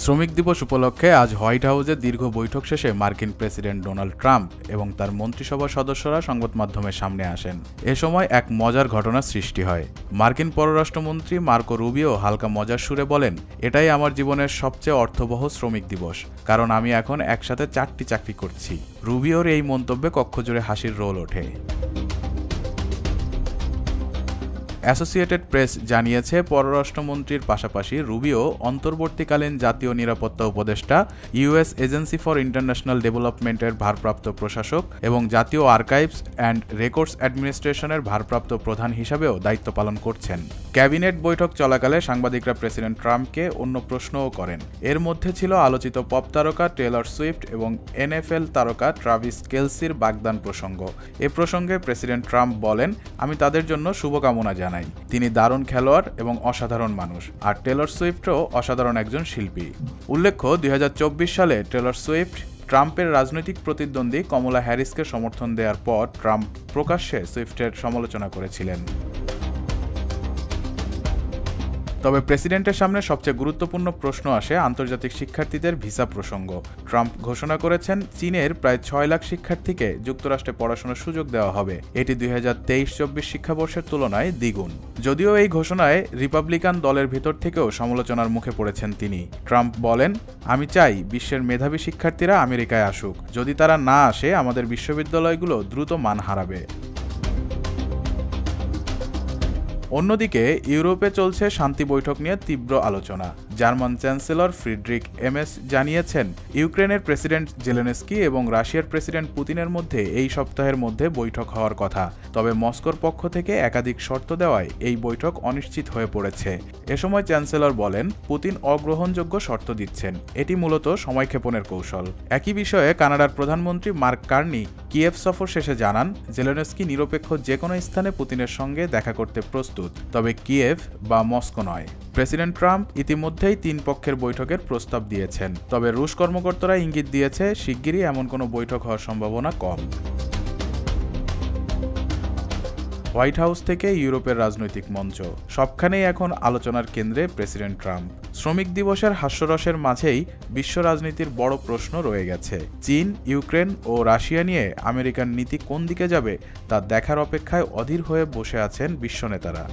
শ্রমিক দিবস উপলক্ষে আজ হোয়াইট হাউসে দীর্ঘ বৈঠক শেষে মার্কিন প্রেসিডেন্ট ডোনাল্ড ট্রাম্প এবং তার মন্ত্রিসভার সদস্যরা সংবাদ মাধ্যমের সামনে আসেন। এ সময় এক মজার ঘটনার সৃষ্টি হয়। মার্কিন পররাষ্ট্রমন্ত্রী মার্কো রুবিও হালকা মজার সুরে বলেন, এটাই আমার জীবনের সবচেয়ে অর্থবহ শ্রমিক দিবস, কারণ আমি এখন একসাথে 4টি চাকরি করছি। রুবিওর এই মন্তব্যে কক্ষজুড়ে হাসির রোল ওঠে। অ্যাসোসিয়েটেড প্রেস জানিয়েছে, পররাষ্ট্রমন্ত্রীর পাশাপাশি রুবিও অন্তর্বর্তীকালীন জাতীয় নিরাপত্তা উপদেষ্টা, ইউএস এজেন্সি ফর ইন্টারন্যাশনাল ডেভেলপমেন্টের ভারপ্রাপ্ত প্রশাসক এবং জাতীয় আর্কাইভস অ্যান্ড রেকর্ডস অ্যাডমিনিস্ট্রেশনের ভারপ্রাপ্ত প্রধান হিসাবেও দায়িত্ব পালন করছেন। ক্যাবিনেট বৈঠক চলাকালে সাংবাদিকরা প্রেসিডেন্ট ট্রাম্পকে অন্য প্রশ্নও করেন। এর মধ্যে ছিল আলোচিত পপ তারকা টেলর সুইফট এবং এনএফএল তারকা ট্রাভিস কেলসির বাগদান প্রসঙ্গ। এ প্রসঙ্গে প্রেসিডেন্ট ট্রাম্প বলেন, আমি তাদের জন্য শুভকামনা জানাই। তিনি দারুণ খেলোয়াড় এবং অসাধারণ মানুষ, আর টেলর সুইফটও অসাধারণ একজন শিল্পী। উল্লেখ্য, 2024 সালে টেলর সুইফট ট্রাম্পের রাজনৈতিক প্রতিদ্বন্দ্বী কমলা হ্যারিসকে সমর্থন দেওয়ার পর ট্রাম্প প্রকাশ্যে সুইফটের সমালোচনা করেছিলেন। তবে প্রেসিডেন্টের সামনে সবচেয়ে গুরুত্বপূর্ণ প্রশ্ন আসে আন্তর্জাতিক শিক্ষার্থীদের ভিসা প্রসঙ্গ। ট্রাম্প ঘোষণা করেছেন, চীনের প্রায় 6 লাখ শিক্ষার্থীকে যুক্তরাষ্ট্রে পড়াশোনার সুযোগ দেওয়া হবে। এটি 2023-24 শিক্ষাবর্ষের তুলনায় দ্বিগুণ। যদিও এই ঘোষণায় রিপাবলিকান দলের ভিতর থেকেও সমালোচনার মুখে পড়েছেন তিনি। ট্রাম্প বলেন, আমি চাই বিশ্বের মেধাবী শিক্ষার্থীরা আমেরিকায় আসুক। যদি তারা না আসে, আমাদের বিশ্ববিদ্যালয়গুলো দ্রুত মান হারাবে। অন্যদিকে ইউরোপে চলছে শান্তি বৈঠক নিয়ে তীব্র আলোচনা। জার্মান চ্যান্সেলর ফ্রিডরিখ এমএস জানিয়েছেন, ইউক্রেনের প্রেসিডেন্ট জেলেনস্কি এবং রাশিয়ার প্রেসিডেন্ট পুতিনের মধ্যে এই সপ্তাহের মধ্যে বৈঠক হওয়ার কথা। তবে মস্কোর পক্ষ থেকে একাধিক শর্ত দেওয়ায় এই বৈঠক অনিশ্চিত হয়ে পড়েছে। এ সময় চ্যান্সেলর বলেন, পুতিন অগ্রহণযোগ্য শর্ত দিচ্ছেন। এটি মূলত সময়ক্ষেপণের কৌশল। একই বিষয়ে কানাডার প্রধানমন্ত্রী মার্ক কার্নি কিয়েভ সফর শেষে জানান, জেলেনস্কি নিরপেক্ষ যে কোনো স্থানে পুতিনের সঙ্গে দেখা করতে প্রস্তুত, তবে কিয়েভ বা মস্কো নয়। প্রেসিডেন্ট ট্রাম্প ইতিমধ্যেই 3 পক্ষের বৈঠকের প্রস্তাব দিয়েছেন। তবে রুশ কর্মকর্তারা ইঙ্গিত দিয়েছে, শিগগিরই এমন কোনো বৈঠক হওয়ার সম্ভাবনা কম। হোয়াইট হাউস থেকে ইউরোপের রাজনৈতিক মঞ্চ, সবখানেই এখন আলোচনার কেন্দ্রে প্রেসিডেন্ট ট্রাম্প। শ্রমিক দিবসের হাস্যরসের মাঝেই বিশ্ব রাজনীতির বড় প্রশ্ন রয়ে গেছে। চীন, ইউক্রেন ও রাশিয়া নিয়ে আমেরিকার নীতি কোন দিকে যাবে তা দেখার অপেক্ষায় অধীর হয়ে বসে আছেন বিশ্ব নেতারা।